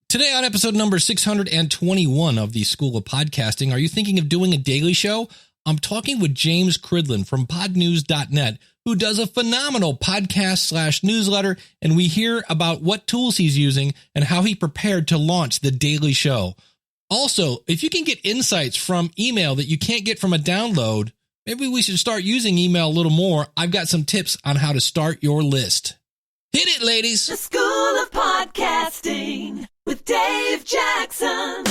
Today on episode number 621 of the School of Podcasting, are you thinking of doing a daily show? I'm talking with James Cridland from podnews.net, who does a phenomenal podcast/newsletter, and we hear about what tools he's using and how he prepared to launch the daily show. Also, if you can get insights from email that you can't get from a download, maybe we should start using email a little more. I've got some tips on how to start your list. Hit it, ladies. The School of Podcasting with Dave Jackson.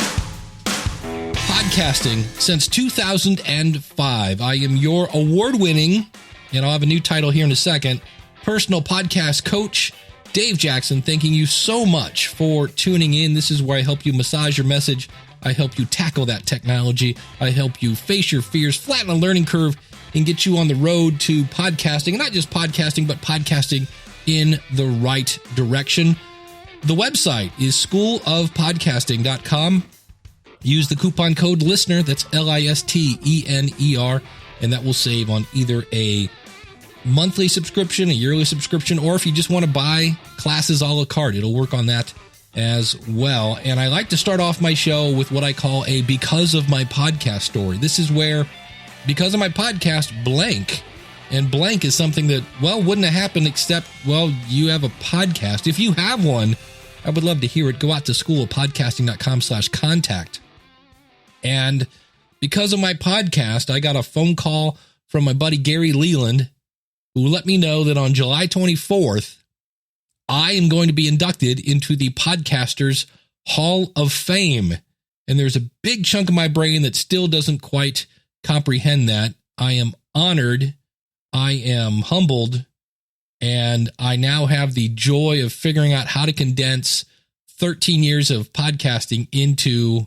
Podcasting since 2005. I am your award-winning, and I'll have a new title here in a second, personal podcast coach, Dave Jackson, thanking you so much for tuning in. This is where I help you massage your message. I help you tackle that technology. I help you face your fears, flatten a learning curve, and get you on the road to podcasting. And not just podcasting, but podcasting in the right direction. The website is schoolofpodcasting.com. Use the coupon code LISTENER, that's LISTENER, and that will save on either a monthly subscription, a yearly subscription, or if you just want to buy classes a la carte, it'll work on that as well. And I like to start off my show with what I call a because of my podcast story. This is where, because of my podcast, blank. And blank is something that, well, wouldn't have happened except, well, you have a podcast. If you have one, I would love to hear it. Go out to schoolofpodcasting.com/contact. And because of my podcast, I got a phone call from my buddy Gary Leland, who let me know that on July 24th, I am going to be inducted into the Podcasters Hall of Fame. And there's a big chunk of my brain that still doesn't quite comprehend that. I am honored. I am humbled, and I now have the joy of figuring out how to condense 13 years of podcasting into,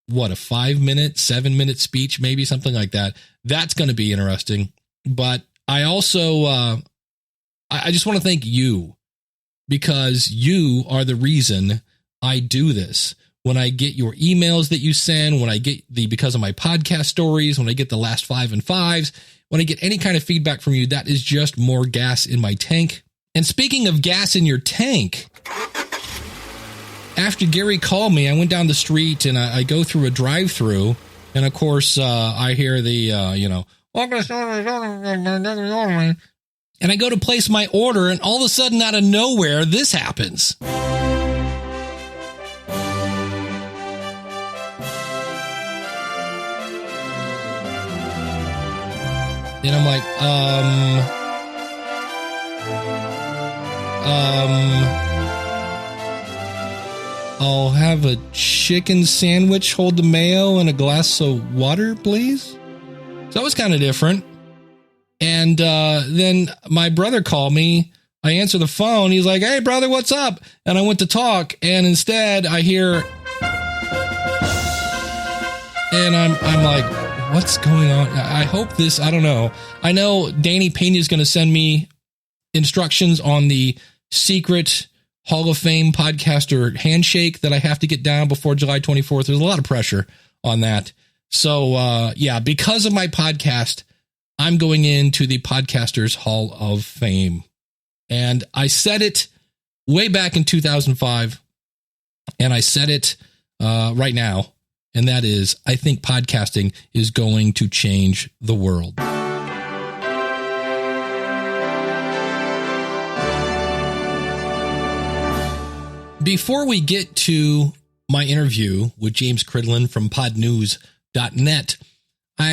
what, a 5-minute, 7-minute speech, maybe something like that. That's going to be interesting. But I also, I just want to thank you, because you are the reason I do this. When I get your emails that you send, when I get the because of my podcast stories, when I get the last 5 and 5s, when I get any kind of feedback from you, that is just more gas in my tank. And speaking of gas in your tank, after Gary called me, I went down the street and I go through a drive-through, and of course I hear the and I go to place my order, and all of a sudden, out of nowhere, this happens. And I'm like, I'll have a chicken sandwich, hold the mail, and a glass of water, please. So that was kind of different. And then my brother called me. I answer the phone. He's like, "Hey, brother, what's up?" And I went to talk, and instead I hear, and I'm like, what's going on? I hope this, I don't know. I know Danny Pena is going to send me instructions on the secret Hall of Fame podcaster handshake that I have to get down before July 24th. There's a lot of pressure on that. So, yeah, because of my podcast, I'm going into the Podcasters Hall of Fame. And I said it way back in 2005, and I said it right now. And that is, I think podcasting is going to change the world. Before we get to my interview with James Cridland from podnews.net, I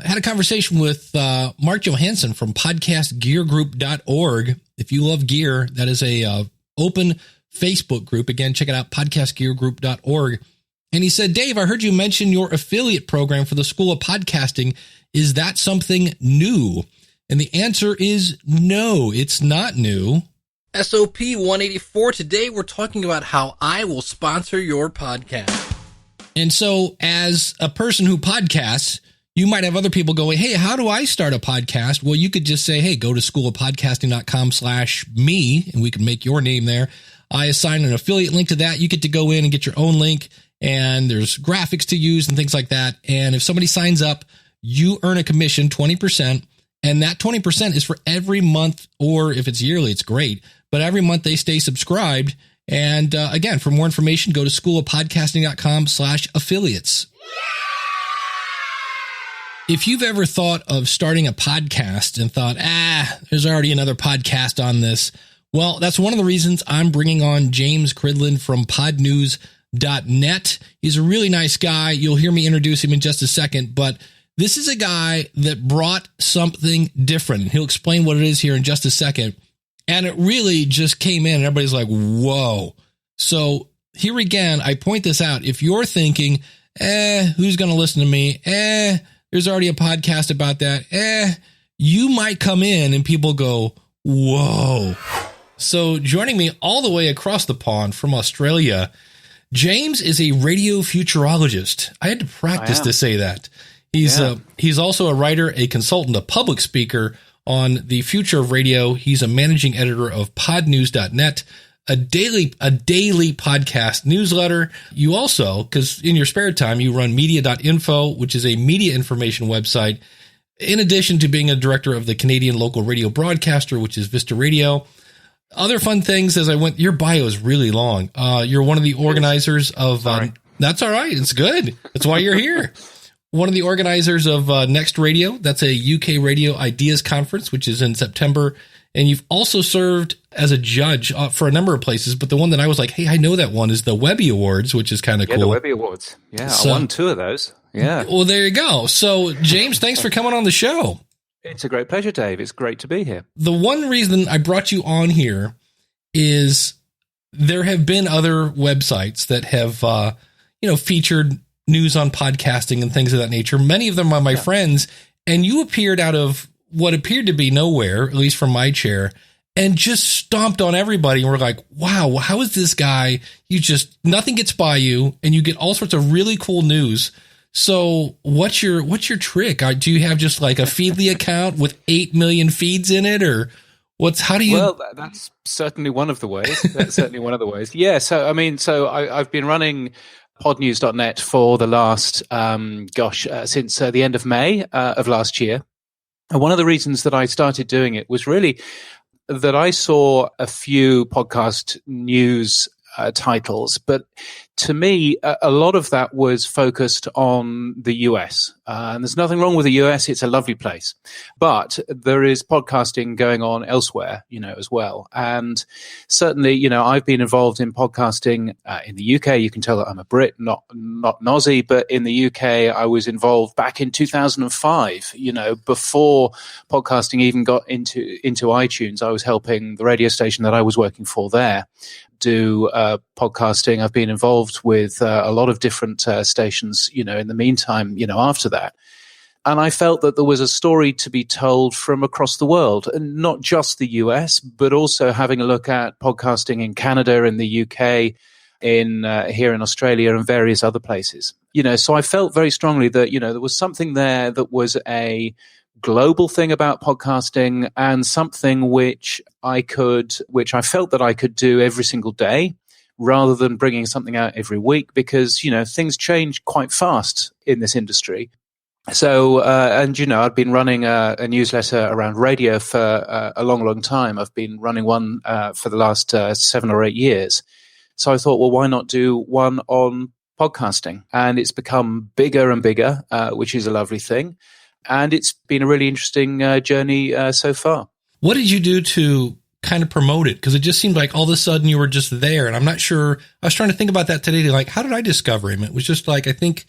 had a conversation with Mark Johansson from podcastgeargroup.org. If you love gear, that is a open Facebook group. Again, check it out, podcastgeargroup.org. And he said, "Dave, I heard you mention your affiliate program for the School of Podcasting. Is that something new?" And the answer is no, it's not new. SOP 184. Today we're talking about how I will sponsor your podcast. And so as a person who podcasts, you might have other people going, "Hey, how do I start a podcast?" Well, you could just say, "Hey, go to schoolofpodcasting.com/me," and we can make your name there. I assign an affiliate link to that. You get to go in and get your own link. And there's graphics to use and things like that. And if somebody signs up, you earn a commission, 20%. And that 20% is for every month, or if it's yearly, it's great. But every month they stay subscribed, And again, for more information, go to schoolofpodcasting.com/affiliates. If you've ever thought of starting a podcast and thought, there's already another podcast on this, well, that's one of the reasons I'm bringing on James Cridland from podnews.net. He's a really nice guy. You'll hear me introduce him in just a second, but this is a guy that brought something different. He'll explain what it is here in just a second. And it really just came in and everybody's like, whoa. So here again, I point this out. If you're thinking, who's going to listen to me? There's already a podcast about that. You might come in and people go, whoa. So joining me all the way across the pond from Australia, James is a radio futurologist. I had to practice to say that. He's also a writer, a consultant, a public speaker on the future of radio. He's a managing editor of podnews.net, a daily podcast newsletter. You also, because in your spare time, you run media.info, which is a media information website, in addition to being a director of the Canadian local radio broadcaster, which is Vista Radio. Other fun things as I went, your bio is really long. You're one of the organizers of, that's all right. It's good. That's why you're here. One of the organizers of Next Radio. That's a UK radio ideas conference, which is in September. And you've also served as a judge for a number of places. But the one that I was like, hey, I know that one is the Webby Awards, which is kind of cool. The Webby Awards. Yeah, so, I won 2 of those. Yeah. Well, there you go. So, James, thanks for coming on the show. It's a great pleasure, Dave. It's great to be here. The one reason I brought you on here is there have been other websites that have, featured news on podcasting and things of that nature. Many of them are my friends, and you appeared out of what appeared to be nowhere, at least from my chair, and just stomped on everybody. And we're like, wow, how is this guy? Nothing gets by you, and you get all sorts of really cool news. So what's your trick? Do you have just like a Feedly account with 8 million feeds in it, or Well, that's certainly one of the ways. Yeah. So, I've been running podnews.net for the last, since the end of May of last year. And one of the reasons that I started doing it was really that I saw a few podcast news titles, but to me, a lot of that was focused on the US. And there's nothing wrong with the US. It's a lovely place. But there is podcasting going on elsewhere, as well. And certainly, I've been involved in podcasting in the UK. You can tell that I'm a Brit, not an Aussie. But in the UK, I was involved back in 2005, before podcasting even got into iTunes. I was helping the radio station that I was working for there do podcasting. I've been involved with a lot of different stations, in the meantime, after that. And I felt that there was a story to be told from across the world, and not just the US, but also having a look at podcasting in Canada, in the UK, here in Australia and various other places. So I felt very strongly that, there was something there that was a global thing about podcasting, and something which I felt that I could do every single day, rather than bringing something out every week, because, things change quite fast in this industry. So, I've been running a newsletter around radio for a long, long time. I've been running one for the last 7 or 8 years. So I thought, well, why not do one on podcasting? And it's become bigger and bigger, which is a lovely thing. And it's been a really interesting journey so far. What did you do to kind of promote it? Because it just seemed like all of a sudden you were just there. And I'm not sure. I was trying to think about that today. Like, how did I discover him? It was just like, I think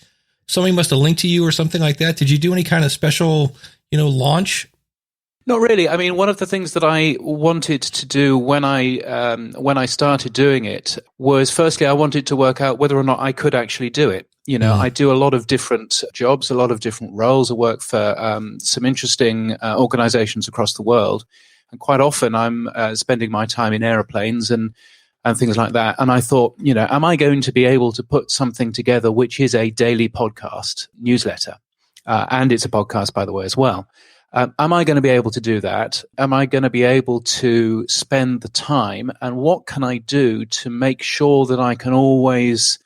somebody must have linked to you or something like that. Did you do any kind of special, launch? Not really. I mean, one of the things that I wanted to do when I started doing it was, firstly, I wanted to work out whether or not I could actually do it. I do a lot of different jobs, a lot of different roles. I work for some interesting organizations across the world. And quite often I'm spending my time in airplanes and things like that. And I thought, am I going to be able to put something together which is a daily podcast newsletter? And it's a podcast, by the way, as well. Am I going to be able to do that? Am I going to be able to spend the time? And what can I do to make sure that I can always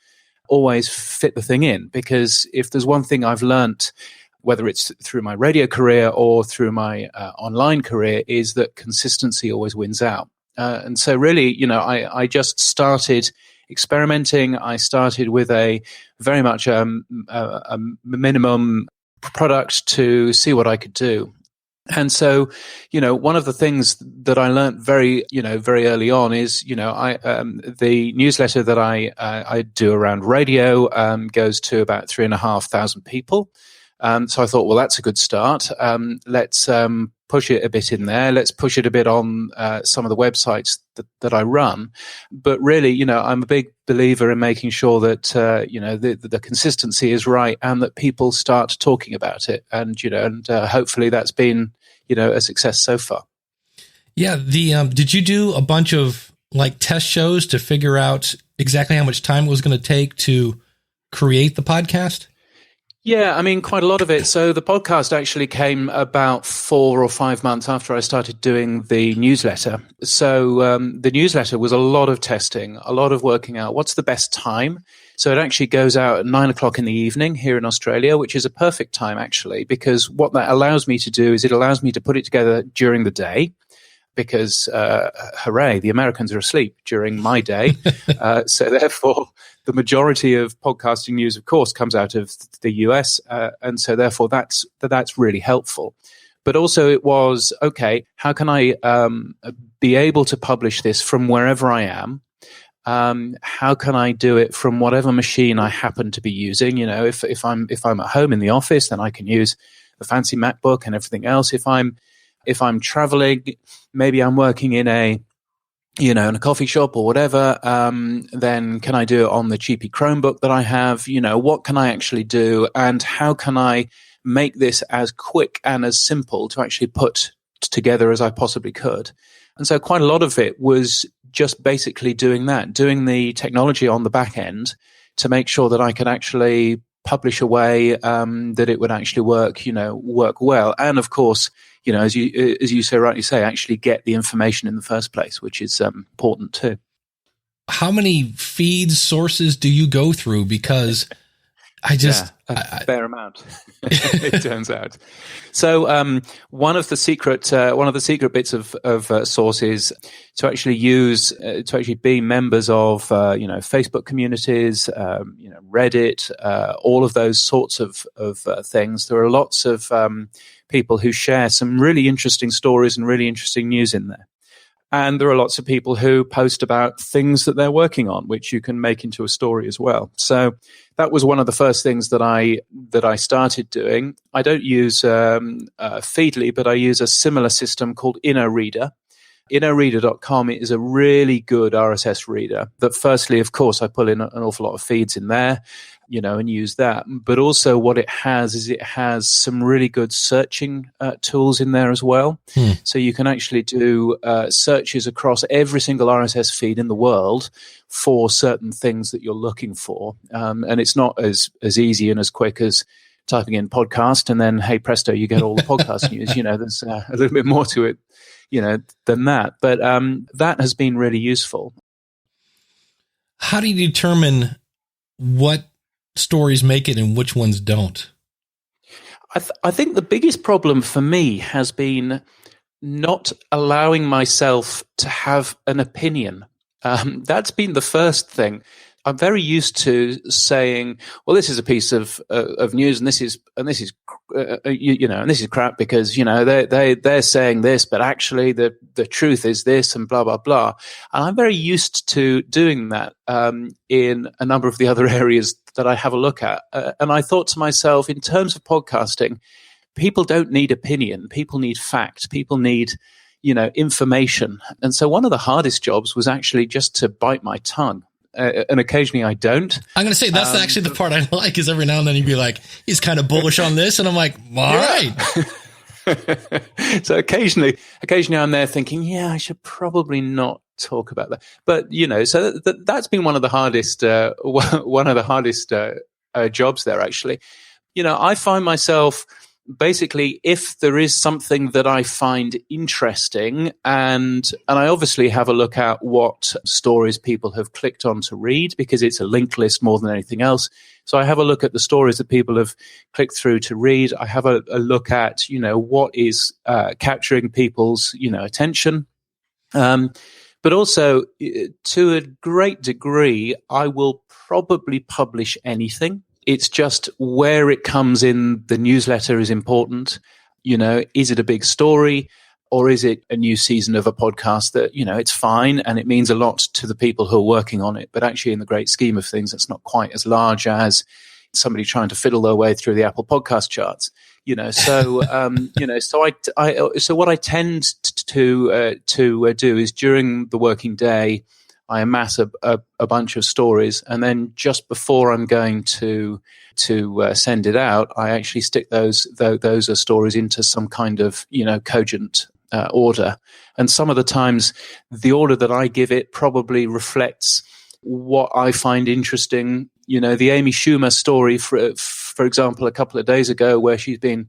fit the thing in? Because if there's one thing I've learnt, whether it's through my radio career or through my online career, is that consistency always wins out. And so really, I just started experimenting. I started with a very much a minimum product to see what I could do. And so, one of the things that I learned very early on is, the newsletter that I do around radio goes to about 3,500 people. So I thought, well, that's a good start. Let's push it a bit in there. Let's push it a bit on some of the websites that I run. But really, I'm a big believer in making sure that the consistency is right and that people start talking about it. And hopefully that's been a success so far. Yeah. Did you do a bunch of like test shows to figure out exactly how much time it was going to take to create the podcast? Yeah, I mean, quite a lot of it. So the podcast actually came about 4 or 5 months after I started doing the newsletter. So the newsletter was a lot of testing, a lot of working out what's the best time. So it actually goes out at 9 o'clock in the evening here in Australia, which is a perfect time, actually, because what that allows me to do is it allows me to put it together during the day. Because, hooray, the Americans are asleep during my day. So therefore, the majority of podcasting news, of course, comes out of the US. And so therefore, that's really helpful. But also it was, okay, how can I be able to publish this from wherever I am? How can I do it from whatever machine I happen to be using? If I'm at home in the office, then I can use the fancy MacBook and everything else. If I'm traveling, maybe I'm working in a coffee shop or whatever, then can I do it on the cheapy Chromebook that I have? What can I actually do? And how can I make this as quick and as simple to actually put together as I possibly could? And so quite a lot of it was just basically doing the technology on the back end to make sure that I could actually publish a way that it would actually work well. And of course, as you so rightly say, actually get the information in the first place, which is important too. How many feeds, sources do you go through? Because a fair amount, it turns out. So one of the secret bits of sources to actually be members of Facebook communities, Reddit, all of those sorts of things. There are lots of people who share some really interesting stories and really interesting news in there. And there are lots of people who post about things that they're working on, which you can make into a story as well. So that was one of the first things that I started doing. I don't use Feedly, but I use a similar system called InnoReader. InnoReader.com is a really good RSS reader that firstly, of course, I pull in an awful lot of feeds in there, and use that. But also what it has is it has some really good searching tools in there as well. So you can actually do searches across every single RSS feed in the world for certain things that you're looking for. And it's not as easy and as quick as typing in podcast and then, hey, presto, you get all the podcast news. There's a little bit more to it, than that. But that has been really useful. How do you determine what stories make it and which ones don't? I think the biggest problem for me has been not allowing myself to have an opinion. That's been the first thing. I'm very used to saying, well, this is a piece of news and this is crap because, they're saying this, but actually the truth is this and blah, blah, blah. And I'm very used to doing that, in a number of the other areas that I have a look at. And I thought to myself, in terms of podcasting, people don't need opinion. People need fact. People need, information. And so one of the hardest jobs was actually just to bite my tongue. And occasionally I don't. I'm going to say that's actually the part I like is every now and then you'd be like, he's kind of bullish on this. And I'm like, all right. So occasionally I'm there thinking, yeah, I should probably not talk about that. But, so that's been one of the hardest jobs there, actually. I find myself basically, if there is something that I find interesting, and I obviously have a look at what stories people have clicked on to read, because it's a linked list more than anything else. So I have a look at the stories that people have clicked through to read. I have a look at, what is capturing people's, attention. But also, to a great degree, I will probably publish anything. It's just where it comes in the newsletter is important. Is it a big story? Or is it a new season of a podcast that, it's fine and it means a lot to the people who are working on it, but actually in the great scheme of things, it's not quite as large as somebody trying to fiddle their way through the Apple podcast charts. So what I tend to do is during the working day, I amass a bunch of stories, and then just before I'm going to send it out, I actually stick those as stories into some kind of cogent order. And some of the times, the order that I give it probably reflects what I find interesting. The Amy Schumer story, for example, a couple of days ago, where she's been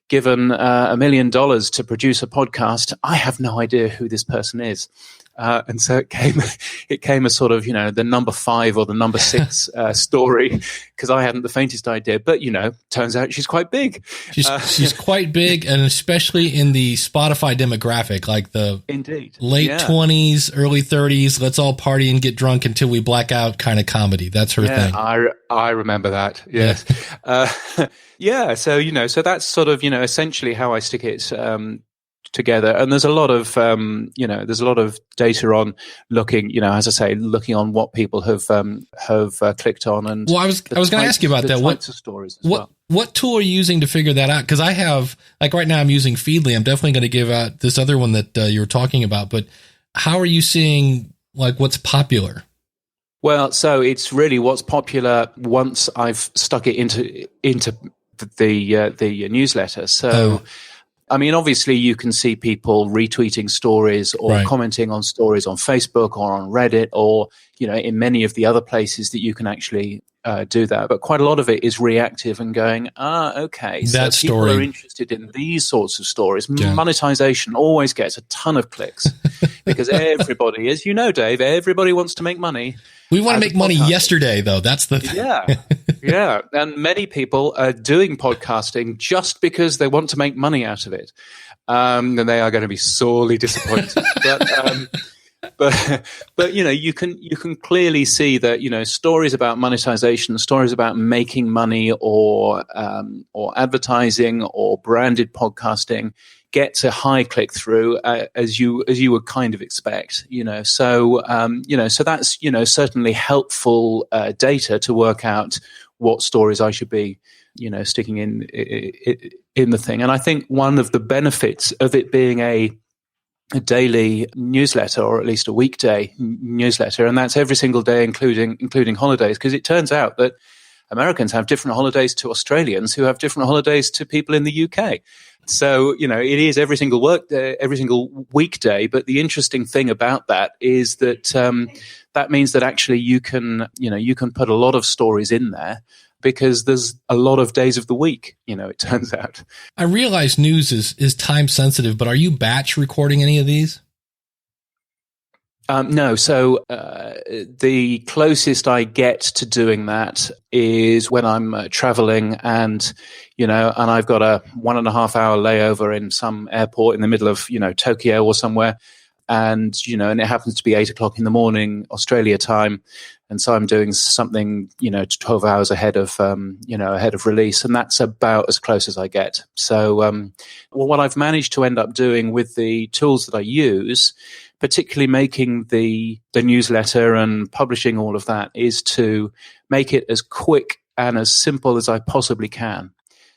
given $1 million to produce a podcast. I have no idea who this person is. And so it came as sort of, the number 5 or the number 6 story, because I hadn't the faintest idea. But, turns out she's quite big. She's quite big, and especially in the Spotify demographic, like the late 20s, early 30s, let's all party and get drunk until we black out kind of comedy. That's her thing. I remember that. Yes. Yeah. So, so that's sort of, essentially how I stick it together. And there's a lot of there's a lot of data on looking, as I say, looking on what people have clicked on. And well, I was going to ask you about that. What types of stories as well. What tool are you using to figure that out? Because I have, like right now I'm using Feedly. I'm definitely going to give out this other one that you were talking about, but how are you seeing like what's popular? Well, so it's really what's popular once I've stuck it into the newsletter. So I mean, obviously, you can see people retweeting stories or commenting on stories on Facebook or on Reddit or, in many of the other places that you can actually do that. But quite a lot of it is reactive and going, okay, so people are interested in these sorts of stories. Yeah. Monetization always gets a ton of clicks because everybody, as you know, Dave, everybody wants to make money. We want to make money yesterday, though. That's the thing. Yeah. And many people are doing podcasting just because they want to make money out of it. And they are going to be sorely disappointed. But you can clearly see that, stories about monetization, stories about making money or advertising or branded podcasting gets a high click through as you would kind of expect, so that's, certainly helpful data to work out what stories I should be, sticking in the thing. And I think one of the benefits of it being a daily newsletter, or at least a weekday newsletter, and that's every single day, including holidays, because it turns out that Americans have different holidays to Australians, who have different holidays to people in the UK. So, it is every single weekday. But the interesting thing about that is that that means that actually you can put a lot of stories in there because there's a lot of days of the week, it turns out. I realize news is time sensitive, but are you batch recording any of these? No. So the closest I get to doing that is when I'm traveling and I've got a 1.5 hour layover in some airport in the middle of, Tokyo or somewhere. And, and it happens to be 8:00 in the morning, Australia time. And so I'm doing something, 12 hours ahead of release. And that's about as close as I get. So, what I've managed to end up doing with the tools that I use, particularly making the newsletter and publishing all of that, is to make it as quick and as simple as I possibly can.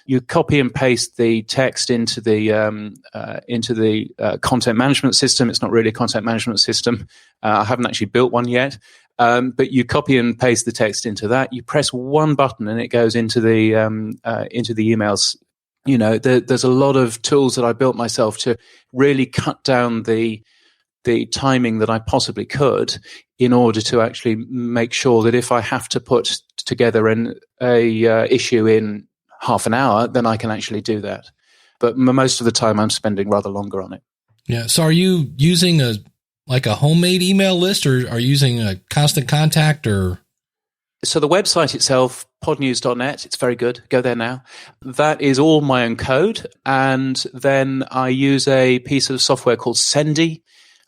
You copy and paste the text into the content management system. It's not really a content management system. I haven't actually built one yet. But you copy and paste the text into that. You press one button and it goes into the emails. There's a lot of tools that I built myself to really cut down the timing that I possibly could in order to actually make sure that if I have to put together a issue in half an hour, then I can actually do that. But most of the time I'm spending rather longer on it. Yeah. So are you using a homemade email list, or are you using a Constant Contact, or? So the website itself, podnews.net, it's very good. Go there now. That is all my own code. And then I use a piece of software called Sendy,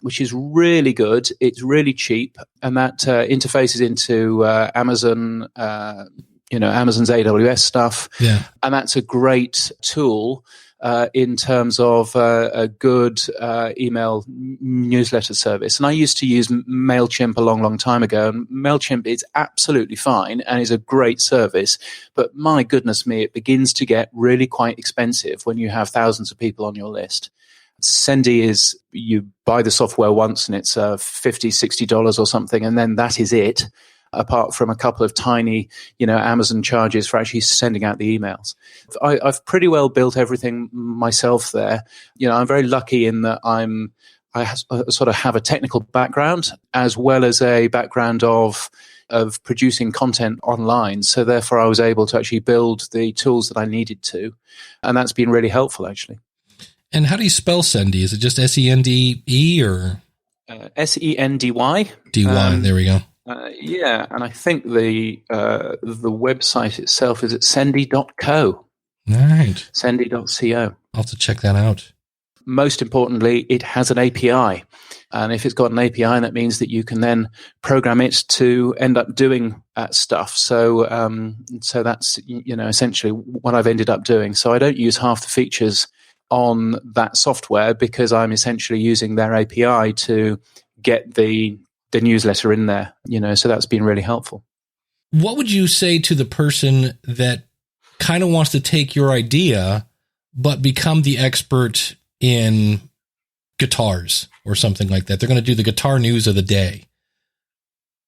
which is really good. It's really cheap, and that interfaces into Amazon, Amazon's AWS stuff. Yeah. And that's a great tool in terms of a good email newsletter service. And I used to use MailChimp a long, long time ago. And MailChimp is absolutely fine and is a great service. But my goodness me, it begins to get really quite expensive when you have thousands of people on your list. Sendy is, you buy the software once and it's $50, $60 or something, and then that is it, apart from a couple of tiny, Amazon charges for actually sending out the emails. I've pretty well built everything myself there. I'm very lucky in that I sort of have a technical background as well as a background of producing content online. So therefore I was able to actually build the tools that I needed to. And that's been really helpful, actually. And how do you spell Sendy? Is it just SENDE or? SENDY. DY, there we go. Yeah, and I think the website itself is at sendy.co. Right. Sendy.co. I'll have to check that out. Most importantly, it has an API. And if it's got an API, that means that you can then program it to end up doing stuff. So that's, essentially what I've ended up doing. So I don't use half the features on that software because I'm essentially using their API to get the newsletter in there, so that's been really helpful. What would you say to the person that kind of wants to take your idea, but become the expert in guitars or something like that? They're going to do the guitar news of the day.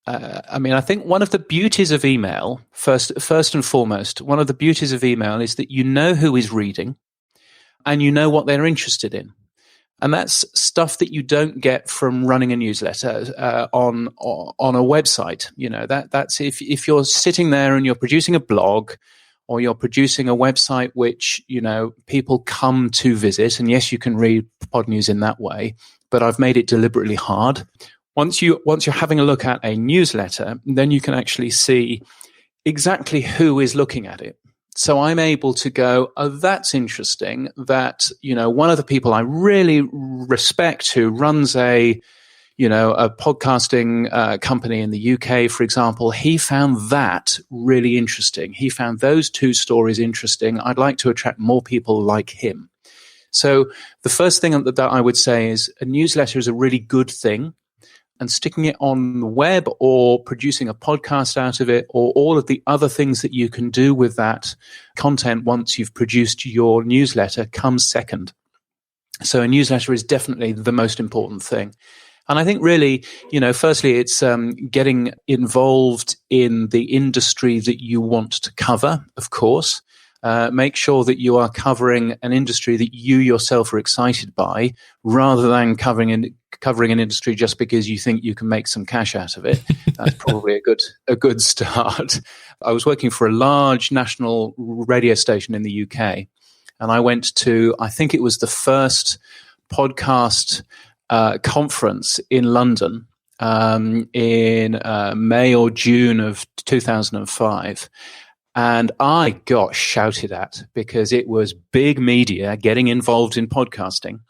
I think one of the beauties of email, first and foremost, one of the beauties of email is that you know who is reading and you know what they're interested in. And that's stuff that you don't get from running a newsletter on a website. That's if you're sitting there and you're producing a blog or you're producing a website which, people come to visit. And yes, you can read pod news in that way, but I've made it deliberately hard. Once you're having a look at a newsletter, then you can actually see exactly who is looking at it. So I'm able to go, oh, that's interesting that, one of the people I really respect who runs a podcasting company in the UK, for example, he found that really interesting. He found those two stories interesting. I'd like to attract more people like him. So the first thing that I would say is a newsletter is a really good thing. And sticking it on the web or producing a podcast out of it or all of the other things that you can do with that content once you've produced your newsletter comes second. So a newsletter is definitely the most important thing. And I think really, firstly, it's getting involved in the industry that you want to cover, of course. Make sure that you are covering an industry that you yourself are excited by rather than covering an industry just because you think you can make some cash out of it. That's probably a good start. I was working for a large national radio station in the UK, and I went to, I think it was the first podcast conference in London in May or June of 2005. And I got shouted at because it was big media getting involved in podcasting.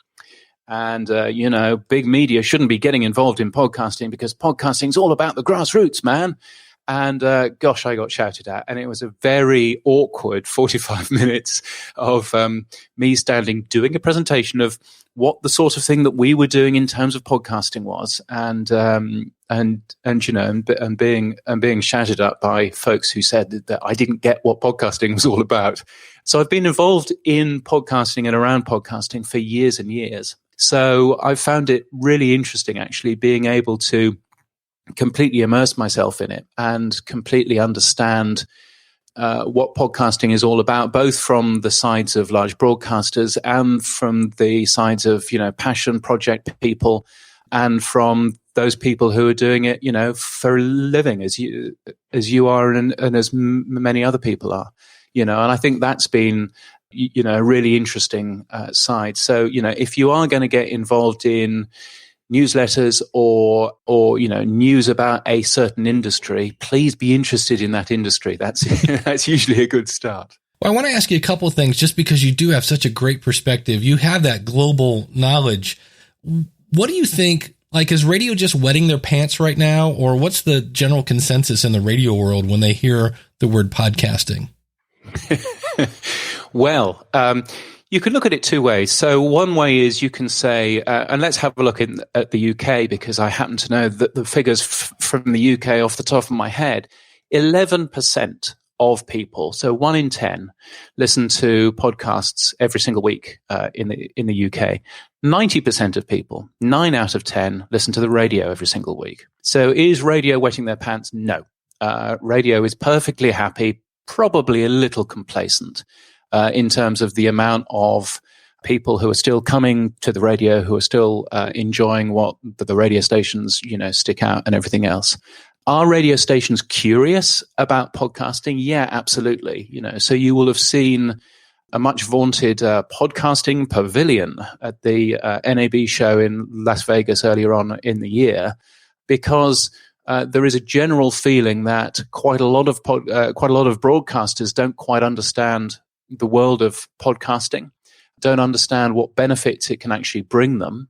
And, big media shouldn't be getting involved in podcasting because podcasting is all about the grassroots, man. And, I got shouted at. And it was a very awkward 45 minutes of me standing, doing a presentation of what the sort of thing that we were doing in terms of podcasting was. And being shouted at by folks who said that I didn't get what podcasting was all about. So I've been involved in podcasting and around podcasting for years and years. So I've found it really interesting, actually, being able to completely immerse myself in it and completely understand what podcasting is all about, both from the sides of large broadcasters and from the sides of, passion project people and from those people who are doing it, for a living as you are and as many other people are, and I think that's been, a really interesting side. So, if you are going to get involved in newsletters or news about a certain industry, please be interested in that industry. That's usually a good start. Well, I want to ask you a couple of things just because you do have such a great perspective. You have that global knowledge. What do you think Like, is radio just wetting their pants right now? Or what's the general consensus in the radio world when they hear the word podcasting? Well, you can look at it two ways. So one way is you can say, and let's have a look at the UK, because I happen to know that the figures from the UK off the top of my head, 11% of people, so 1 in 10, listen to podcasts every single week in the UK. 90% of people, 9 out of 10, listen to the radio every single week. So is radio wetting their pants? No. Radio is perfectly happy, probably a little complacent in terms of the amount of people who are still coming to the radio, who are still enjoying what the radio stations, stick out and everything else. Are radio stations curious about podcasting? Yeah, absolutely. So you will have seen a much vaunted podcasting pavilion at the NAB show in Las Vegas earlier on in the year, because there is a general feeling that quite a lot of broadcasters don't quite understand the world of podcasting, don't understand what benefits it can actually bring them.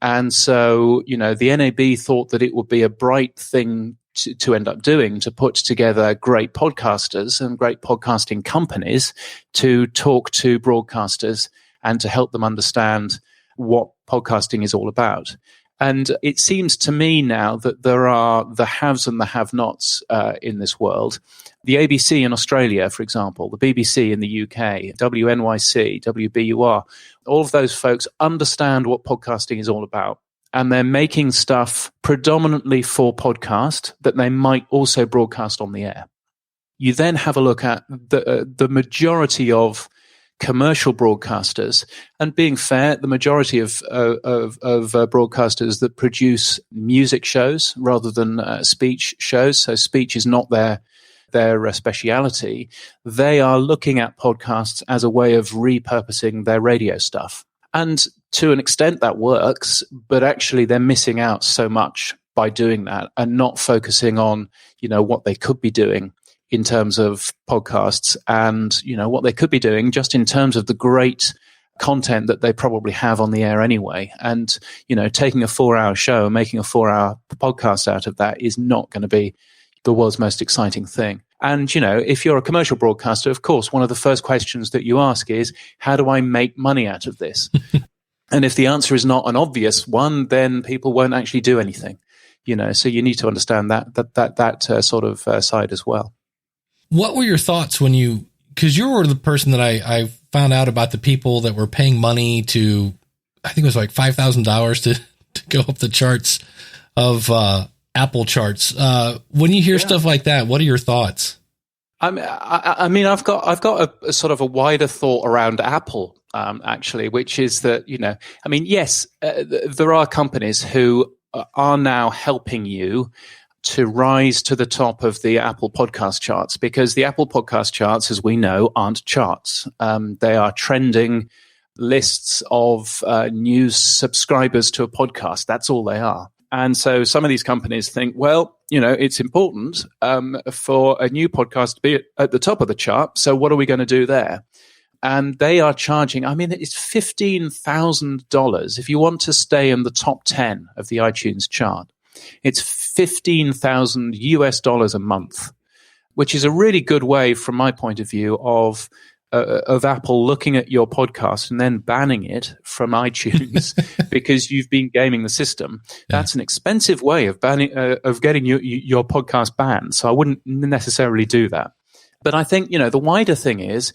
And so, the NAB thought that it would be a bright thing to end up doing, to put together great podcasters and great podcasting companies to talk to broadcasters and to help them understand what podcasting is all about. And it seems to me now that there are the haves and the have-nots in this world. The ABC in Australia, for example, the BBC in the UK, WNYC, WBUR, all of those folks understand what podcasting is all about. And they're making stuff predominantly for podcast that they might also broadcast on the air. You then have a look at the majority of commercial broadcasters, and being fair, the majority of broadcasters that produce music shows rather than speech shows. So speech is not their speciality. They are looking at podcasts as a way of repurposing their radio stuff. And to an extent that works, but actually they're missing out so much by doing that and not focusing on, what they could be doing in terms of podcasts and, what they could be doing just in terms of the great content that they probably have on the air anyway. And, taking a 4-hour show and making a 4-hour podcast out of that is not going to be the world's most exciting thing. And, if you're a commercial broadcaster, of course, one of the first questions that you ask is, how do I make money out of this? And if the answer is not an obvious one, then people won't actually do anything, so you need to understand that sort of side as well. What were your thoughts when because you were the person that I found out about the people that were paying money to, I think it was like $5,000 to go up the charts of Apple charts. When you hear stuff like that, what are your thoughts? I mean, I've got a sort of a wider thought around Apple, actually, which is that, yes, there are companies who are now helping you to rise to the top of the Apple podcast charts, because the Apple podcast charts, as we know, aren't charts. They are trending lists of new subscribers to a podcast. That's all they are. And so some of these companies think, well, it's important for a new podcast to be at the top of the chart. So what are we going to do there? And they are charging, it's $15,000. If you want to stay in the top 10 of the iTunes chart, it's $15,000 a month, which is a really good way, from my point of view, of Apple looking at your podcast and then banning it from iTunes because you've been gaming the system. That's an expensive way of getting your podcast banned. So I wouldn't necessarily do that. But I think, the wider thing is,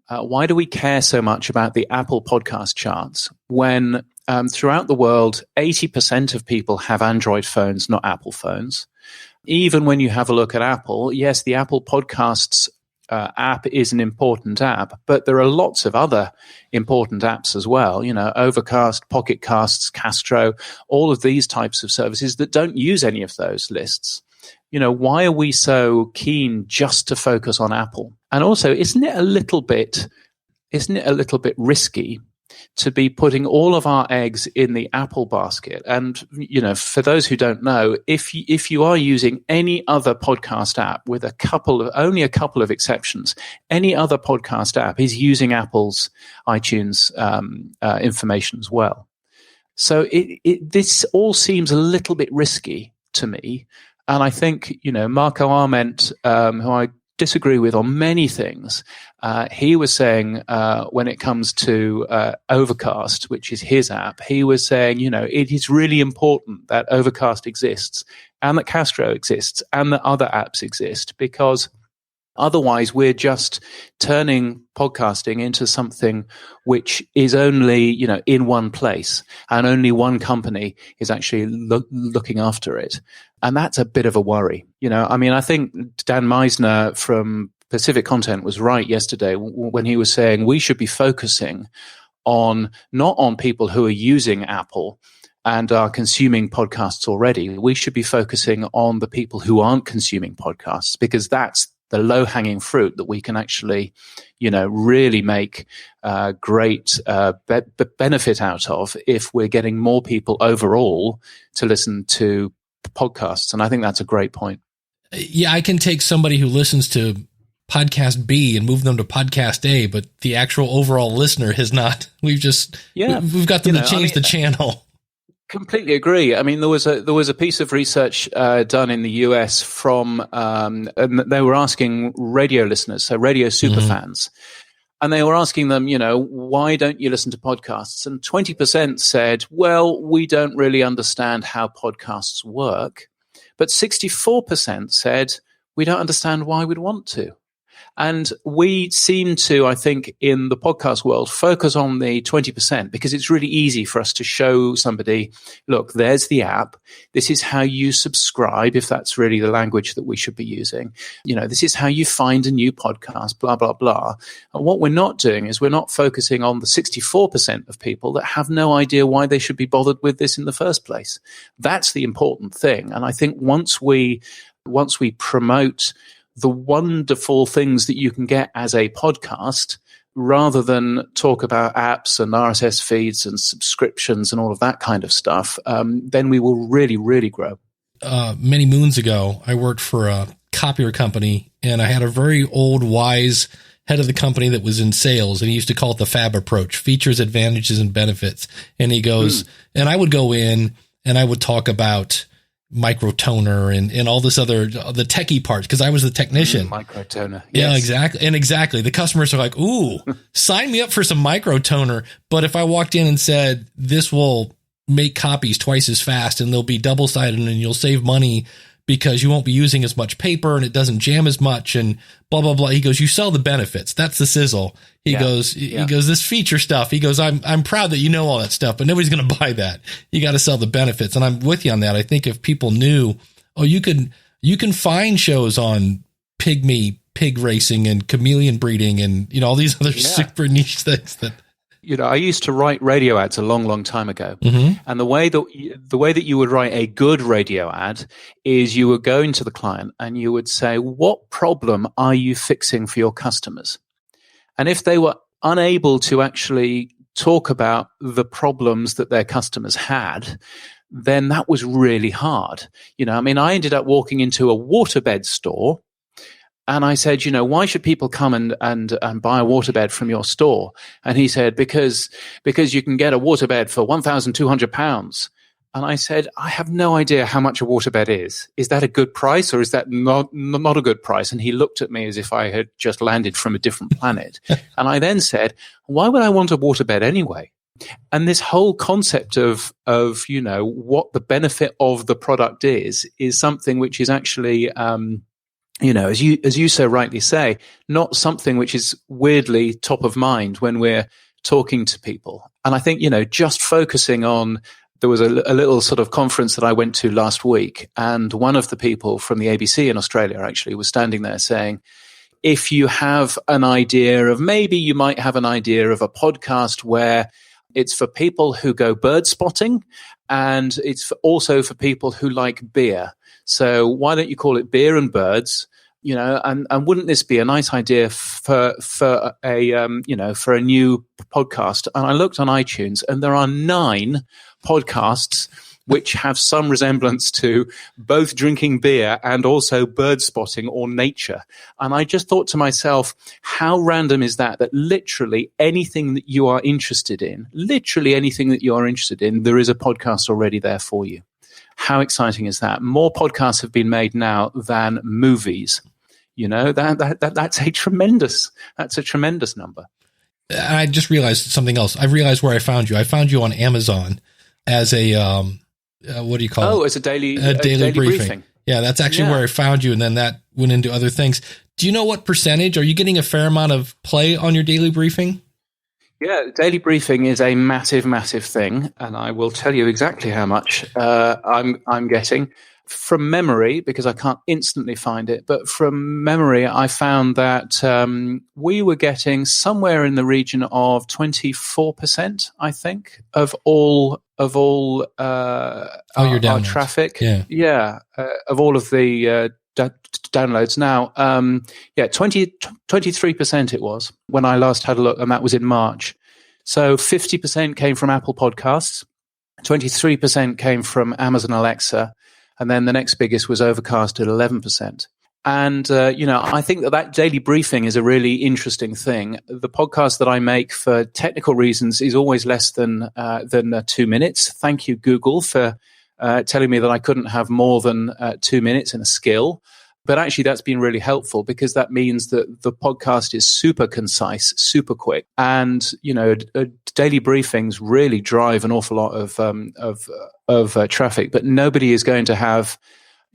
why do we care so much about the Apple podcast charts when throughout the world, 80% of people have Android phones, not Apple phones? Even when you have a look at Apple, yes, the Apple Podcasts app is an important app, but there are lots of other important apps as well. Overcast, Pocket Casts, Castro, all of these types of services that don't use any of those lists. Why are we so keen just to focus on Apple? And also, isn't it a little bit risky to be putting all of our eggs in the Apple basket? And, for those who don't know, if you are using any other podcast app, with only a couple of exceptions, any other podcast app is using Apple's iTunes information as well. So this all seems a little bit risky to me. And I think, Marco Arment, who I disagree with on many things, he was saying when it comes to Overcast, which is his app, he was saying, it is really important that Overcast exists and that Castro exists and that other apps exist, because otherwise we're just turning podcasting into something which is only, in one place, and only one company is actually looking after it. And that's a bit of a worry. I think Dan Meisner from Pacific Content was right yesterday when he was saying we should be focusing not on people who are using Apple and are consuming podcasts already. We should be focusing on the people who aren't consuming podcasts, because that's the low-hanging fruit that we can actually, really make great benefit out of if we're getting more people overall to listen to podcasts. And I think that's a great point. Yeah, I can take somebody who listens to podcast B and move them to podcast A, but the actual overall listener has not. We've got them to change the channel. Completely agree. I mean, there was a piece of research done in the US from, and they were asking radio listeners, so radio superfans, and they were asking them, why don't you listen to podcasts? And 20% said, well, we don't really understand how podcasts work. But 64% said, we don't understand why we'd want to. And we seem to, I think, in the podcast world, focus on the 20% because it's really easy for us to show somebody, look, there's the app. This is how you subscribe, if that's really the language that we should be using. This is how you find a new podcast, blah, blah, blah. And what we're not doing is we're not focusing on the 64% of people that have no idea why they should be bothered with this in the first place. That's the important thing. And I think once we promote the wonderful things that you can get as a podcast, rather than talk about apps and RSS feeds and subscriptions and all of that kind of stuff, then we will really, really grow. Many moons ago, I worked for a copier company, and I had a very old, wise head of the company that was in sales, and he used to call it the FAB approach: features, advantages, and benefits. And he goes, and I would go in and I would talk about microtoner and all this other, the techie parts, because I was the technician. Microtoner. Yeah, exactly. And exactly. The customers are like, ooh, sign me up for some microtoner. But if I walked in and said, this will make copies twice as fast and they'll be double-sided and you'll save money because you won't be using as much paper and it doesn't jam as much and blah, blah, blah. He goes, you sell the benefits. That's the sizzle. He goes, this feature stuff. He goes, I'm proud that you know all that stuff, but nobody's going to buy that. You got to sell the benefits. And I'm with you on that. I think if people knew, you can find shows on pig racing and chameleon breeding and, all these other super niche things that, I used to write radio ads a long, long time ago. And the way that you would write a good radio ad is you would go into the client and you would say, what problem are you fixing for your customers? And if they were unable to actually talk about the problems that their customers had, then that was really hard. I ended up walking into a waterbed store. And I said, why should people come and buy a waterbed from your store? And he said, because you can get a waterbed for £1,200. And I said, I have no idea how much a waterbed is. Is that a good price or is that not a good price? And he looked at me as if I had just landed from a different planet. And I then said, why would I want a waterbed anyway? And this whole concept of what the benefit of the product is something which is actually as you so rightly say, not something which is weirdly top of mind when we're talking to people. And I think, just focusing on, there was a little sort of conference that I went to last week, and one of the people from the ABC in Australia actually was standing there saying, if you have an idea of, maybe you might have an idea of a podcast where it's for people who go bird spotting and it's also for people who like beer. So why don't you call it Beer and Birds? And wouldn't this be a nice idea for a new podcast? And I looked on iTunes, and there are 9 podcasts which have some resemblance to both drinking beer and also bird spotting or nature. And I just thought to myself, how random is that literally anything that you are interested in, there is a podcast already there for you. How exciting is that? More podcasts have been made now than movies. That's a tremendous number. I just realized something else. I realized where I found you. I found you on Amazon as a, what do you call it? Oh, as a daily briefing. Yeah, that's actually where I found you. And then that went into other things. Do you know what percentage? Are you getting a fair amount of play on your daily briefing? Yeah, daily briefing is a massive, massive thing. And I will tell you exactly how much I'm getting. From memory, because I can't instantly find it, but from memory, I found that we were getting somewhere in the region of 24%, I think, of all our traffic. Of all of the downloads. Now, 23% it was when I last had a look, and that was in March. So 50% came from Apple Podcasts, 23% came from Amazon Alexa. And then the next biggest was Overcast at 11%. And, I think that daily briefing is a really interesting thing. The podcast that I make for technical reasons is always less than 2 minutes. Thank you, Google, for telling me that I couldn't have more than 2 minutes in a skill. But actually, that's been really helpful because that means that the podcast is super concise, super quick. And, daily briefings really drive an awful lot of traffic. But nobody is going to have,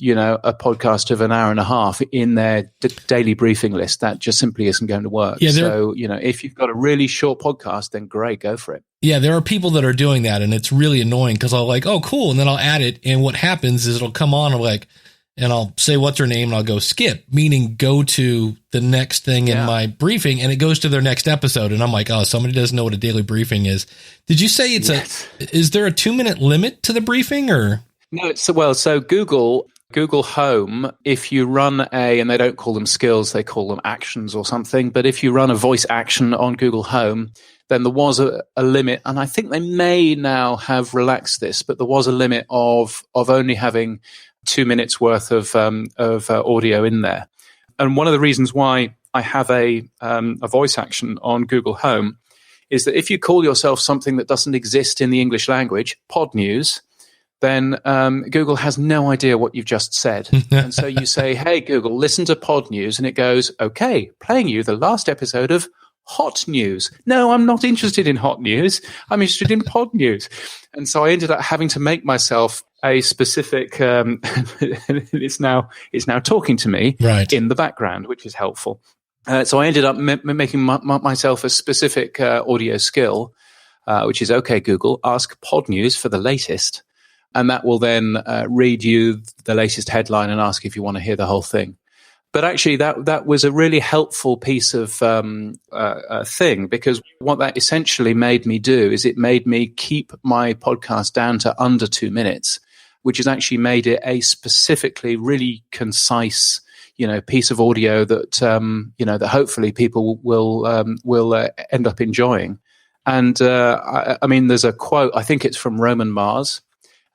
a podcast of an hour and a half in their daily briefing list. That just simply isn't going to work. Yeah, so, if you've got a really short podcast, then great, go for it. Yeah, there are people that are doing that, and it's really annoying because I'll like, oh, cool. And then I'll add it. And what happens is it'll come on, and I'll say, what's her name? And I'll go skip, meaning go to the next thing in my briefing, and it goes to their next episode. And I'm like, oh, somebody doesn't know what a daily briefing is. Did you say is there a 2-minute limit to the briefing or? No, so Google Home, if you run and they don't call them skills, they call them actions or something. But if you run a voice action on Google Home, then there was a limit. And I think they may now have relaxed this, but there was a limit of only having 2 minutes worth of audio in there. And one of the reasons why I have a voice action on Google Home is that if you call yourself something that doesn't exist in the English language, pod news, then Google has no idea what you've just said. And so you say, hey, Google, listen to pod news. And it goes, okay, playing you the last episode of hot news. No, I'm not interested in hot news. I'm interested in pod news. And so I ended up having to make myself a specific, it's now talking to me in the background, which is helpful. So I ended up making myself a specific audio skill, which is, okay, Google, ask pod news for the latest. And that will then read you the latest headline and ask if you want to hear the whole thing. But actually, that was a really helpful piece of thing, because what that essentially made me do is it made me keep my podcast down to under 2 minutes, which has actually made it a specifically really concise, piece of audio that that hopefully people will end up enjoying. And I mean, there's a quote. I think it's from Roman Mars,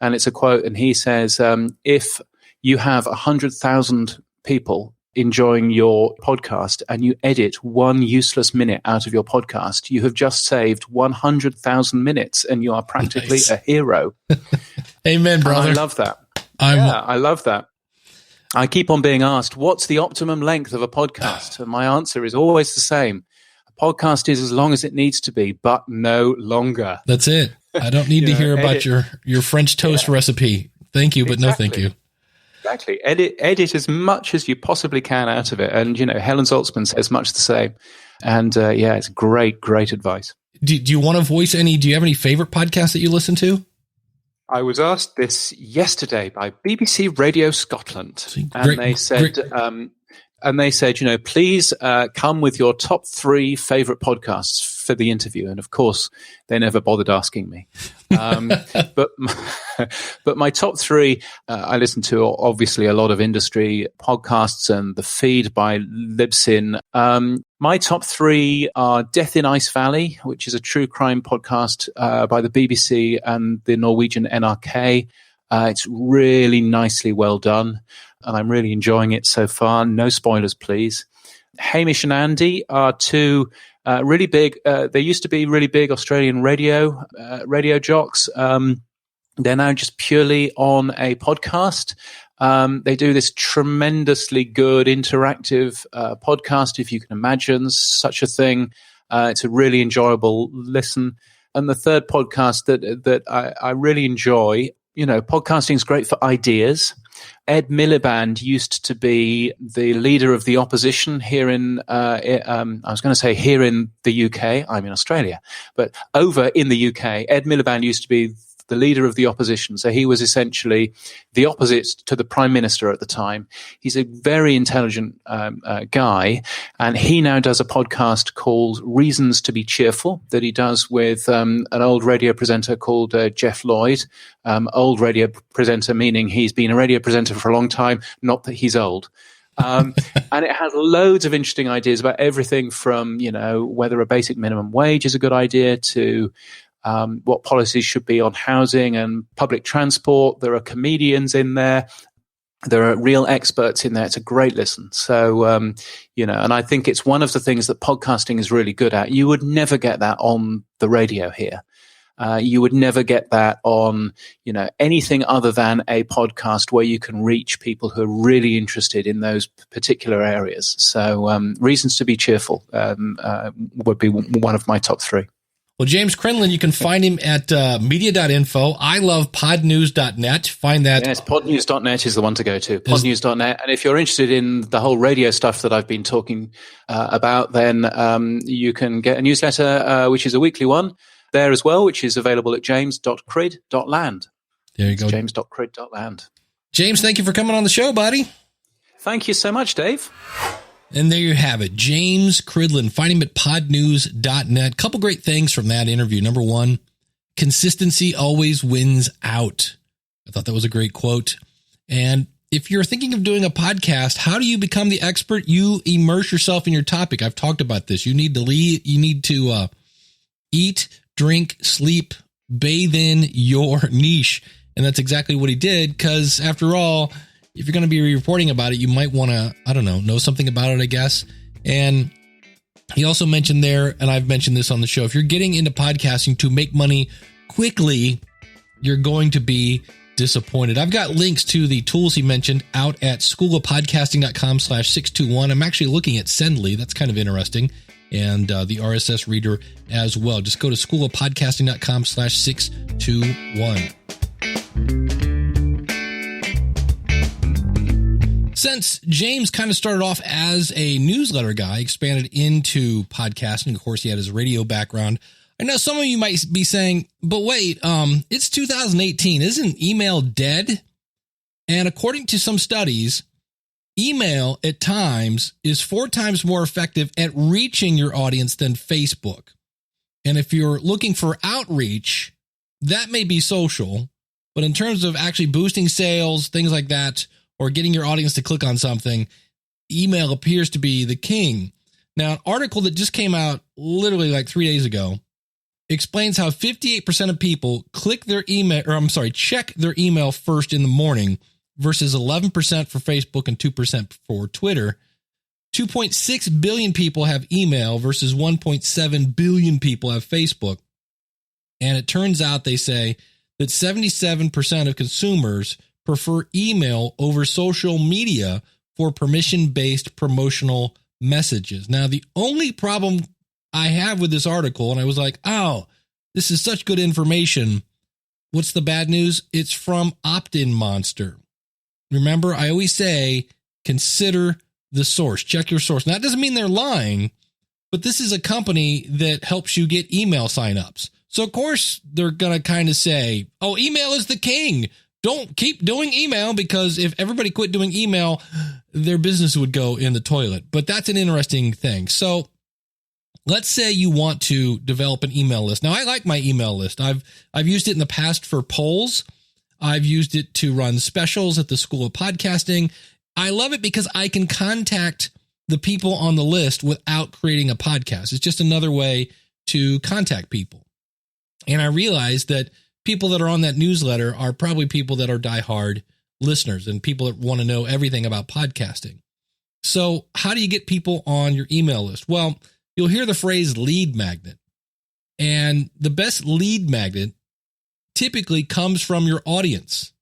and it's a quote, and he says, "If you have 100,000 people enjoying your podcast and you edit 1 useless minute out of your podcast, you have just saved 100,000 minutes and you are practically a hero." Amen, brother. And I love that. I love that. I keep on being asked, what's the optimum length of a podcast? And my answer is always the same. A podcast is as long as it needs to be, but no longer. That's it. I don't need to hear about your French toast recipe. Thank you, but no thank you. Exactly. Edit as much as you possibly can out of it. And, Helen Zaltzman says much the same. And, it's great, great advice. Do you want to voice do you have any favorite podcasts that you listen to? I was asked this yesterday by BBC Radio Scotland. They said, please come with your top 3 favorite podcasts. for the interview. And of course, they never bothered asking me. But my top three, I listen to obviously a lot of industry podcasts and the feed by Libsyn. My top three are Death in Ice Valley, which is a true crime podcast by the BBC and the Norwegian NRK. It's really nicely well done, and I'm really enjoying it so far. No spoilers, please. Hamish and Andy are two really big. They used to be really big Australian radio jocks. They're now just purely on a podcast. They do this tremendously good interactive podcast, if you can imagine such a thing. It's a really enjoyable listen. And the third podcast that I really enjoy, podcasting is great for ideas. Ed Miliband used to be the leader of the opposition here in, I was going to say here in the UK. I'm in Australia. But over in the UK, Ed Miliband used to be the leader of the opposition. So he was essentially the opposite to the prime minister at the time. He's a very intelligent guy, and he now does a podcast called Reasons to be Cheerful that he does with an old radio presenter called Jeff Lloyd. Old radio presenter meaning he's been a radio presenter for a long time, not that he's old. And it has loads of interesting ideas about everything from, whether a basic minimum wage is a good idea to what policies should be on housing and public transport. There are comedians in there. There are real experts in there. It's a great listen. So, and I think it's one of the things that podcasting is really good at. You would never get that on the radio here. You would never get that on, anything other than a podcast where you can reach people who are really interested in those particular areas. So, Reasons to be Cheerful would be one of my top three. Well, James Cridland, you can find him at media.info. I love podnews.net. Find that. Yes, podnews.net is the one to go to. Podnews.net. And if you're interested in the whole radio stuff that I've been talking about, then you can get a newsletter, which is a weekly one there as well, which is available at james.crid.land. There you go. James.crid.land. James, thank you for coming on the show, buddy. Thank you so much, Dave. And there you have it, James Cridland. Find him at podnews.net. Couple great things from that interview. Number one, consistency always wins out. I thought that was a great quote. And if you're thinking of doing a podcast, how do you become the expert? You immerse yourself in your topic. I've talked about this. You need to lead. You need to eat, drink, sleep, bathe in your niche. And that's exactly what he did, because after all, if you're going to be reporting about it, you might want to, know something about it, I guess. And he also mentioned there, and I've mentioned this on the show, if you're getting into podcasting to make money quickly, you're going to be disappointed. I've got links to the tools he mentioned out at schoolofpodcasting.com/621. I'm actually looking at Sendly. That's kind of interesting. And the RSS reader as well. Just go to schoolofpodcasting.com/621. Since James kind of started off as a newsletter guy, expanded into podcasting, of course, he had his radio background. I know some of you might be saying, but wait, it's 2018. Isn't email dead? And according to some studies, email at times is 4 times more effective at reaching your audience than Facebook. And if you're looking for outreach, that may be social. But in terms of actually boosting sales, things like that, or getting your audience to click on something, email appears to be the king. Now, an article that just came out literally like 3 days ago explains how 58% of people check their email first in the morning versus 11% for Facebook and 2% for Twitter. 2.6 billion people have email versus 1.7 billion people have Facebook. And it turns out, they say, that 77% of consumers prefer email over social media for permission-based promotional messages. Now, the only problem I have with this article, and I was like, oh, this is such good information. What's the bad news? It's from Opt-in Monster. Remember, I always say, consider the source. Check your source. Now, that doesn't mean they're lying, but this is a company that helps you get email signups. So, of course, they're going to kind of say, oh, email is the king. Don't keep doing email, because if everybody quit doing email, their business would go in the toilet. But that's an interesting thing. So let's say you want to develop an email list. Now, I like my email list. I've used it in the past for polls. I've used it to run specials at the School of Podcasting. I love it because I can contact the people on the list without creating a podcast. It's just another way to contact people. And I realized that people that are on that newsletter are probably people that are diehard listeners and people that want to know everything about podcasting. So how do you get people on your email list? Well, you'll hear the phrase lead magnet. And the best lead magnet typically comes from your audience.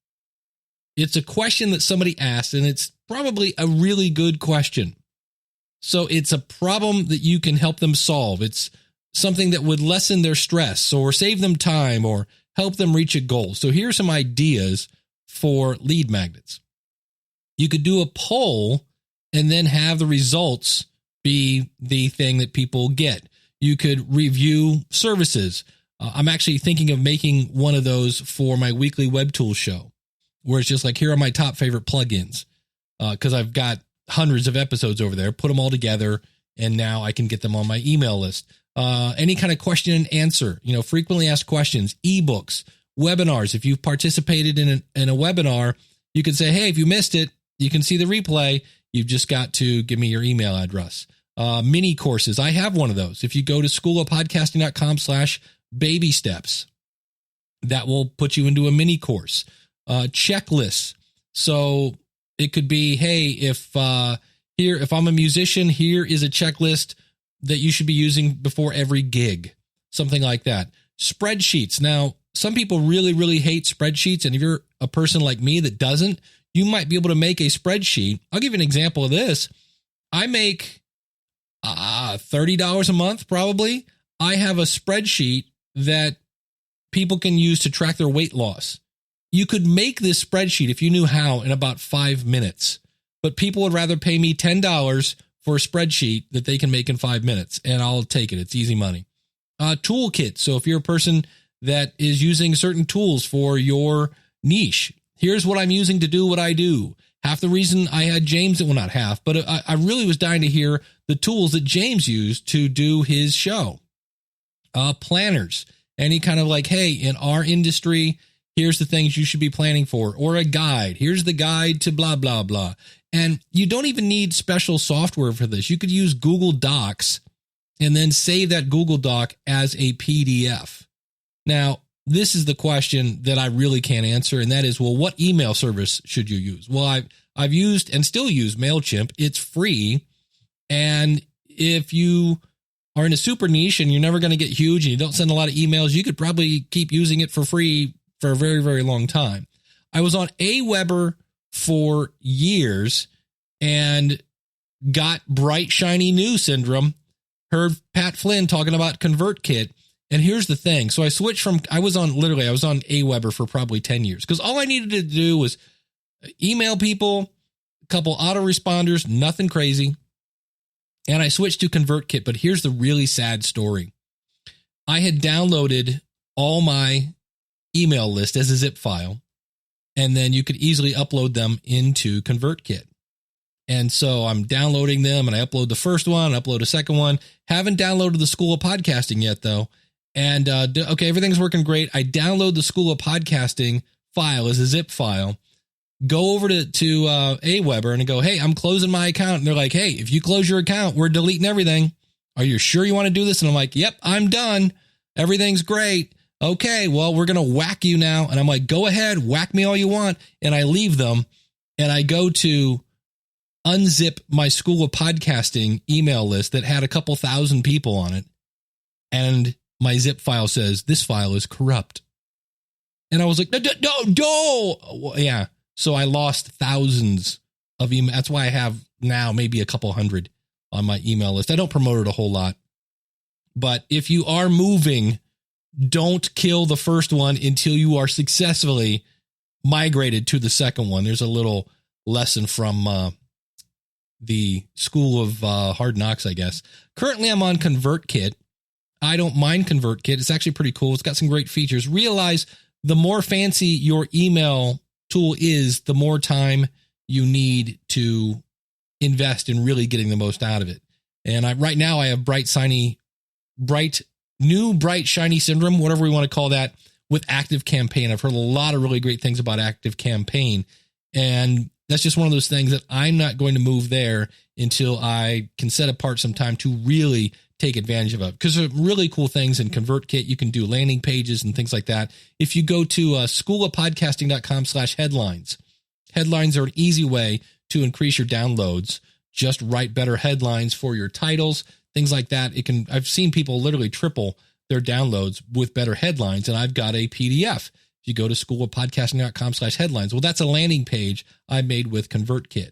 It's a question that somebody asked, and it's probably a really good question. So it's a problem that you can help them solve. It's something that would lessen their stress or save them time or help them reach a goal. So here's some ideas for lead magnets. You could do a poll and then have the results be the thing that people get. You could review services. I'm actually thinking of making one of those for my weekly web tools show, where it's just like, here are my top favorite plugins, because I've got hundreds of episodes over there, put them all together, and now I can get them on my email list. Any kind of question and answer, frequently asked questions, ebooks, webinars. If you've participated in a webinar, you can say, hey, if you missed it, you can see the replay. You've just got to give me your email address. Mini courses. I have one of those. If you go to schoolofpodcasting.com/baby steps, that will put you into a mini course. Checklists. So it could be, hey, if I'm a musician, here is a checklist that you should be using before every gig, something like that. Spreadsheets. Now, some people really, really hate spreadsheets. And if you're a person like me that doesn't, you might be able to make a spreadsheet. I'll give you an example of this. I make $30 a month, probably. I have a spreadsheet that people can use to track their weight loss. You could make this spreadsheet, if you knew how, in about 5 minutes. But people would rather pay me $10 for a spreadsheet that they can make in 5 minutes, and I'll take it. It's easy money. Toolkit. So if you're a person that is using certain tools for your niche, here's what I'm using to do what I do. Half the reason I had James, well, not half, but I really was dying to hear the tools that James used to do his show. Planners. Any kind of like, hey, in our industry, here's the things you should be planning for, or a guide. Here's the guide to blah, blah, blah. And you don't even need special software for this. You could use Google Docs and then save that Google Doc as a PDF. Now, this is the question that I really can't answer, and that is, well, what email service should you use? Well, I've used and still use MailChimp. It's free, and if you are in a super niche and you're never going to get huge and you don't send a lot of emails, you could probably keep using it for free for a very, very long time. I was on Aweber for years and got bright, shiny new syndrome. Heard Pat Flynn talking about ConvertKit. And here's the thing. So I switched from, I was on Aweber for probably 10 years because all I needed to do was email people, a couple autoresponders, nothing crazy. And I switched to ConvertKit. But here's the really sad story. I had downloaded all my email list as a zip file, and then you could easily upload them into ConvertKit. And so I'm downloading them, and I upload the first one, upload a second one. Haven't downloaded the School of Podcasting yet, though. And, okay, everything's working great. I download the School of Podcasting file as a zip file, go over to Aweber and go, hey, I'm closing my account. And they're like, hey, if you close your account, we're deleting everything. Are you sure you want to do this? And I'm like, yep, I'm done. Everything's great. Okay, well, we're going to whack you now. And I'm like, go ahead, whack me all you want. And I leave them and I go to unzip my School of Podcasting email list that had a couple thousand people on it. And my zip file says, this file is corrupt. And I was like, no. Yeah. So I lost thousands of email. That's why I have now maybe a couple hundred on my email list. I don't promote it a whole lot. But if you are moving, don't kill the first one until you are successfully migrated to the second one. There's a little lesson from the School of Hard Knocks, I guess. Currently, I'm on ConvertKit. I don't mind ConvertKit. It's actually pretty cool. It's got some great features. Realize the more fancy your email tool is, the more time you need to invest in really getting the most out of it. And right now I have bright, shiny bright, shiny syndrome, whatever we want to call that, with Active Campaign. I've heard a lot of really great things about Active Campaign. And that's just one of those things that I'm not going to move there until I can set apart some time to really take advantage of it. Because there are really cool things in ConvertKit. You can do landing pages and things like that. If you go to schoolofpodcasting.com/headlines, headlines are an easy way to increase your downloads. Just write better headlines for your titles, things like that. I've seen people literally triple their downloads with better headlines. And I've got a PDF. If you go to schoolofpodcasting.com/headlines, well, that's a landing page I made with ConvertKit.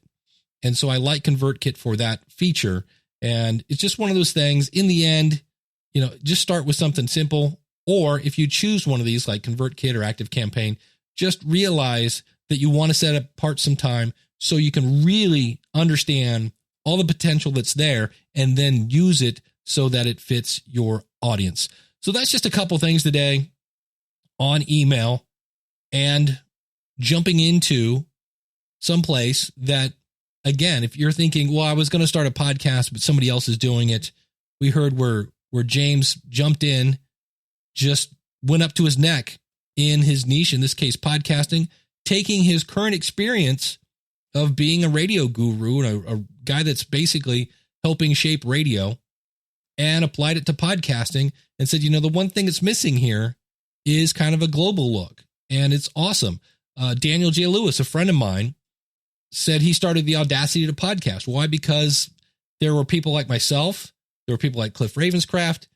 And so I like ConvertKit for that feature. And it's just one of those things. In the end, just start with something simple. Or if you choose one of these like ConvertKit or Active Campaign, just realize that you want to set apart some time so you can really understand all the potential that's there and then use it so that it fits your audience. So that's just a couple things today on email and jumping into some place that, again, if you're thinking, well, I was going to start a podcast, but somebody else is doing it. We heard where James jumped in, just went up to his neck in his niche, in this case, podcasting, taking his current experience of being a radio guru and a guy that's basically helping shape radio, and applied it to podcasting and said, the one thing that's missing here is kind of a global look. And it's awesome. Daniel J. Lewis, a friend of mine, said he started the audacity to podcast. Why? Because there were people like myself, there were people like Cliff Ravenscraft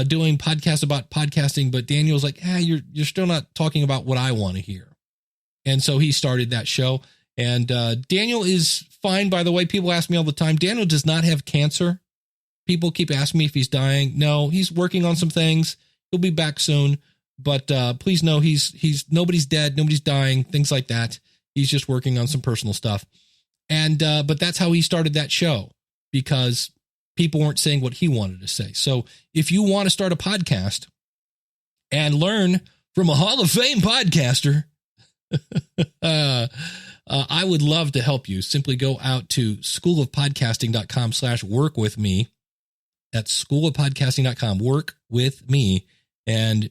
doing podcasts about podcasting, but Daniel's like, you're still not talking about what I want to hear. And so he started that show. And Daniel is fine, by the way. People ask me all the time, Daniel does not have cancer. People keep asking me if he's dying. No, he's working on some things. He'll be back soon. But please know he's nobody's dead, nobody's dying, things like that. He's just working on some personal stuff. And but that's how he started that show, because people weren't saying what he wanted to say. So if you want to start a podcast and learn from a Hall of Fame podcaster, I would love to help you. Simply go out to schoolofpodcasting.com/work with me. That's schoolofpodcasting.com, work with me. And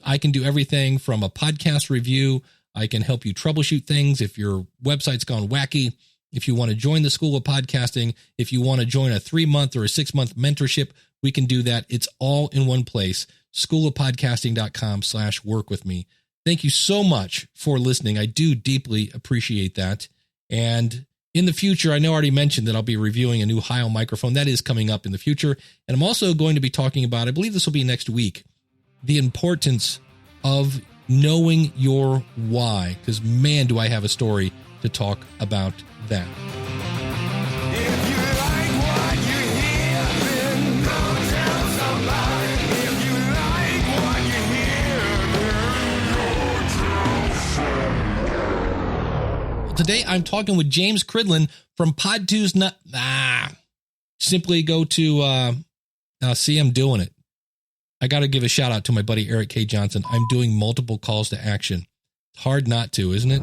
I can do everything from a podcast review. I can help you troubleshoot things if your website's gone wacky. If you want to join the School of Podcasting, if you want to join a 3-month or a 6-month mentorship, we can do that. It's all in one place. schoolofpodcasting.com/work with me. Thank you so much for listening. I do deeply appreciate that. And in the future, I know I already mentioned that I'll be reviewing a new Heil microphone. That is coming up in the future. And I'm also going to be talking about, I believe this will be next week, the importance of knowing your why. Because, man, do I have a story to talk about that. If you like what you hear, then go tell somebody. If you like what you hear, then go tell somebody. Today, I'm talking with James Cridland from Pod2's Simply go to, see, I'm doing it. I got to give a shout out to my buddy Eric K. Johnson. I'm doing multiple calls to action. Hard not to, isn't it?